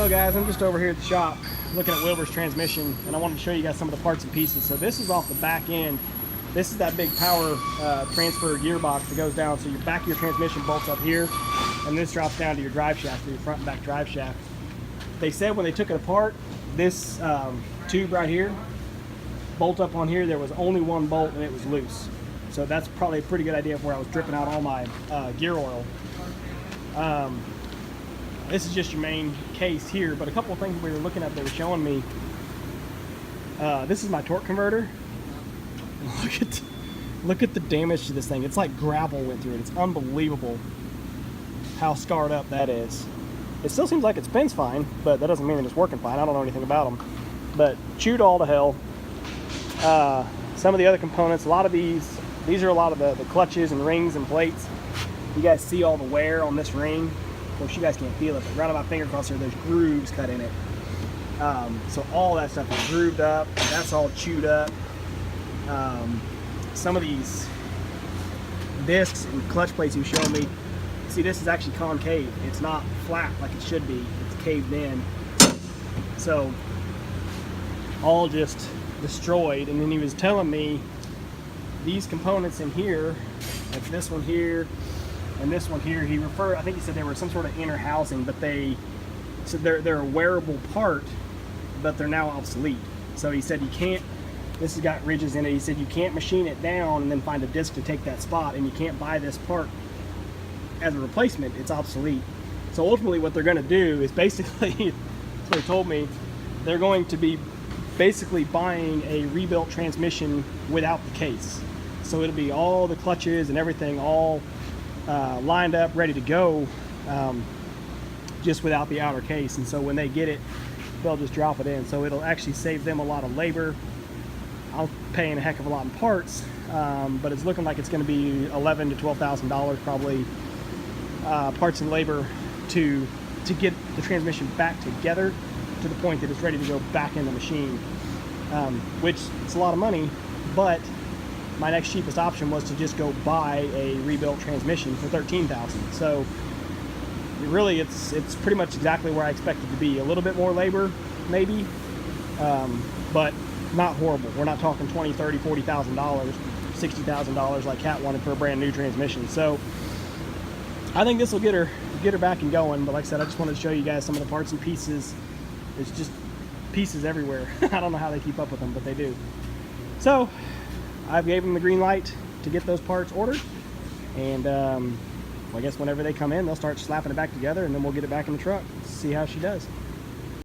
So guys, I'm just over here at the shop looking at Wilbur's transmission, and I wanted to show you guys some of the parts and pieces. So this is off the back end. This is that big power transfer gearbox that goes down. So your back of your transmission bolts up here, and this drops down to your drive shaft, to your front and back drive shaft. They said when they took it apart, this tube right here, bolt up on here, there was only one bolt and it was loose. So that's probably a pretty good idea of where I was dripping out all my gear oil. This is just your main case here, but a couple of things we were looking at, they were showing me. This is my torque converter. Look at the damage to this thing. It's like gravel went through it. It's unbelievable how scarred up that is. It still seems like it spins fine, but that doesn't mean that it's working fine. I don't know anything about them. But chewed all to hell. Some of the other components, a lot of these are a lot of the clutches and rings and plates. You guys see all the wear on this ring. Of course, you guys can't feel it, but right on my finger cross there, there's grooves cut in it. So all that stuff is grooved up. That's all chewed up. Some of these discs and clutch plates you showed me, see, this is actually concave. It's not flat like it should be. It's caved in. So all just destroyed. And then he was telling me these components in here, like this one here and this one here, I think he said they were some sort of inner housing, but they're a wearable part, but they're now obsolete. So he said you can't, this has got ridges in it. He said you can't machine it down and then find a disc to take that spot, and you can't buy this part as a replacement. It's obsolete. So ultimately what they're going to do is basically, that's what he told me, they're going to be basically buying a rebuilt transmission without the case. So it'll be all the clutches and everything all lined up, ready to go, just without the outer case. And so when they get it, they'll just drop it in. So it'll actually save them a lot of labor. I'm paying a heck of a lot in parts, but it's looking like it's going to be $11,000 to $12,000 probably, parts and labor to get the transmission back together to the point that it's ready to go back in the machine, which is a lot of money. But my next cheapest option was to just go buy a rebuilt transmission for $13,000. So really, it's pretty much exactly where I expected to be. A little bit more labor, maybe, but not horrible. We're not talking $20,000, $30,000, $40,000, $60,000 like Kat wanted for a brand new transmission. So I think this will get her back and going. But like I said, I just wanted to show you guys some of the parts and pieces. There's just pieces everywhere. I don't know how they keep up with them, but they do. So I gave them the green light to get those parts ordered, and I guess whenever they come in, they'll start slapping it back together, and then we'll get it back in the truck, see how she does.